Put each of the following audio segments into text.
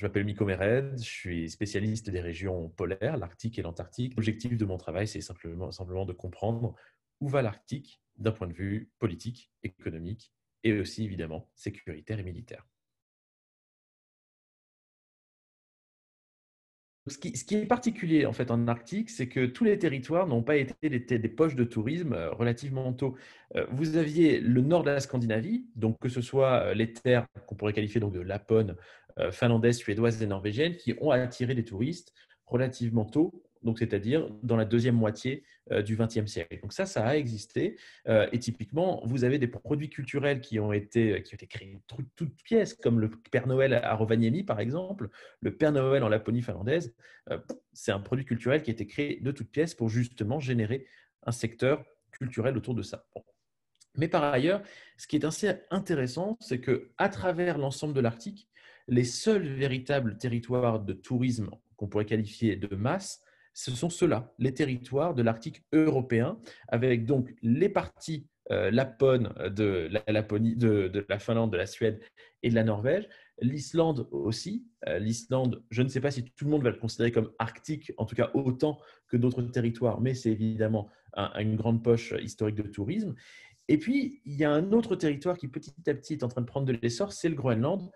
Je m'appelle Miko Mered, je suis spécialiste des régions polaires, l'Arctique et l'Antarctique. L'objectif de mon travail, c'est simplement de comprendre où va l'Arctique d'un point de vue politique, économique et aussi évidemment sécuritaire et militaire. Ce qui est particulier en fait en Arctique, c'est que tous les territoires n'ont pas été des poches de tourisme relativement tôt. Vous aviez le nord de la Scandinavie, donc que ce soit les terres qu'on pourrait qualifier donc de Laponie, finlandaise, suédoise et norvégienne, qui ont attiré des touristes relativement tôt, donc c'est-à-dire dans la deuxième moitié du XXe siècle. Donc ça a existé. Et typiquement, vous avez des produits culturels qui ont été créés de toutes pièces, comme le Père Noël à Rovaniemi, par exemple, le Père Noël en Laponie finlandaise. C'est un produit culturel qui a été créé de toutes pièces pour justement générer un secteur culturel autour de ça. Bon. Mais par ailleurs, ce qui est assez intéressant, c'est qu'à travers l'ensemble de l'Arctique, les seuls véritables territoires de tourisme qu'on pourrait qualifier de masse, ce sont ceux-là, les territoires de l'Arctique européen, avec donc les parties Laponie, de la Laponie, de la Finlande, de la Suède et de la Norvège, l'Islande aussi. L'Islande, je ne sais pas si tout le monde va le considérer comme arctique, en tout cas autant que d'autres territoires, mais c'est évidemment une grande poche historique de tourisme. Et puis, il y a un autre territoire qui petit à petit est en train de prendre de l'essor, c'est le Groenland.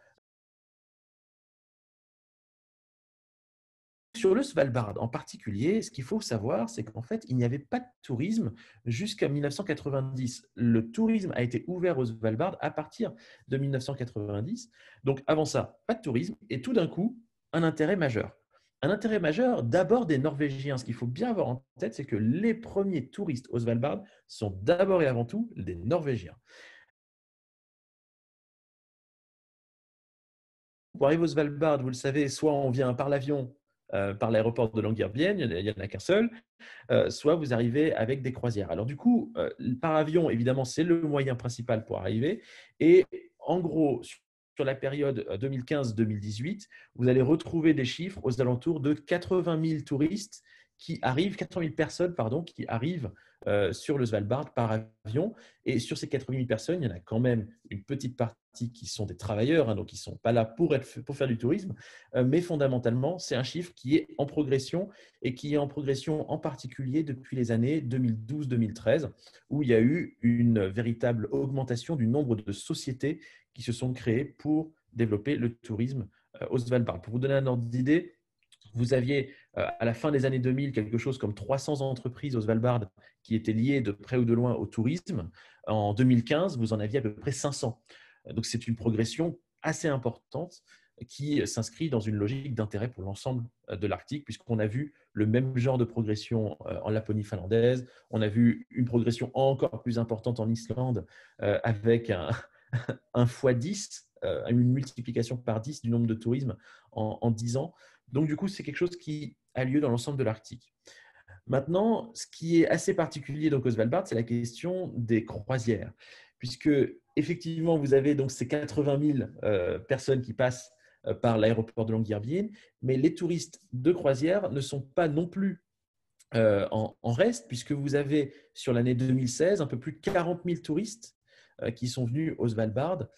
Sur le Svalbard en particulier, ce qu'il faut savoir, c'est qu'en fait, il n'y avait pas de tourisme jusqu'à 1990. Le tourisme a été ouvert au Svalbard à partir de 1990. Donc, avant ça, pas de tourisme. Et tout d'un coup, un intérêt majeur. Un intérêt majeur d'abord des Norvégiens. Ce qu'il faut bien avoir en tête, c'est que les premiers touristes au Svalbard sont d'abord et avant tout des Norvégiens. Pour arriver au Svalbard, vous le savez, soit on vient par l'avion, par l'aéroport de Longyearbyen, il n'y en a qu'un seul, soit vous arrivez avec des croisières. Alors du coup, par avion, évidemment, c'est le moyen principal pour arriver. Et en gros, sur la période 2015-2018, vous allez retrouver des chiffres aux alentours de 80 000 touristes qui arrivent, 80 000 personnes pardon, qui arrivent sur le Svalbard par avion. Et sur ces 80 000 personnes, il y en a quand même une petite partie qui sont des travailleurs, hein, donc ils ne sont pas là pour faire du tourisme, mais fondamentalement, c'est un chiffre qui est en progression et qui est en progression en particulier depuis les années 2012-2013, où il y a eu une véritable augmentation du nombre de sociétés qui se sont créées pour développer le tourisme au Svalbard. Pour vous donner un ordre d'idée, vous aviez à la fin des années 2000 quelque chose comme 300 entreprises au Svalbard qui étaient liées de près ou de loin au tourisme. En 2015, vous en aviez à peu près 500. Donc c'est une progression assez importante qui s'inscrit dans une logique d'intérêt pour l'ensemble de l'Arctique, puisqu'on a vu le même genre de progression en Laponie finlandaise, on a vu une progression encore plus importante en Islande avec un fois 10, une multiplication par 10 du nombre de tourisme en 10 ans. Donc, du coup, c'est quelque chose qui a lieu dans l'ensemble de l'Arctique. Maintenant, ce qui est assez particulier donc, au Svalbard, c'est la question des croisières. Puisque, effectivement, vous avez donc ces 80 000 personnes qui passent par l'aéroport de Longyearbyen, mais les touristes de croisière ne sont pas non plus en reste, puisque vous avez sur l'année 2016 un peu plus de 40 000 touristes qui sont venus au Svalbard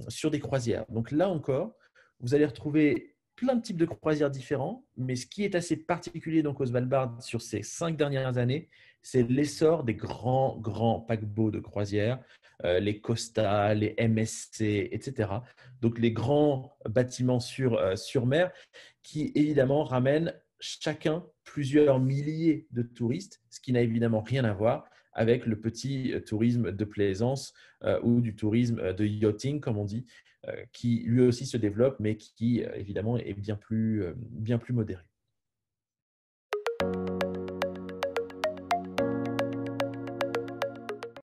sur des croisières. Donc là encore, vous allez retrouver plein de types de croisières différents, mais ce qui est assez particulier donc au Svalbard sur ces 5 dernières années, c'est l'essor des grands paquebots de croisière, les Costa, les MSC, etc. Donc les grands bâtiments sur mer qui évidemment ramènent chacun plusieurs milliers de touristes, ce qui n'a évidemment rien à voir avec le petit tourisme de plaisance ou du tourisme de yachting, comme on dit, qui lui aussi se développe, mais qui évidemment est bien plus modéré.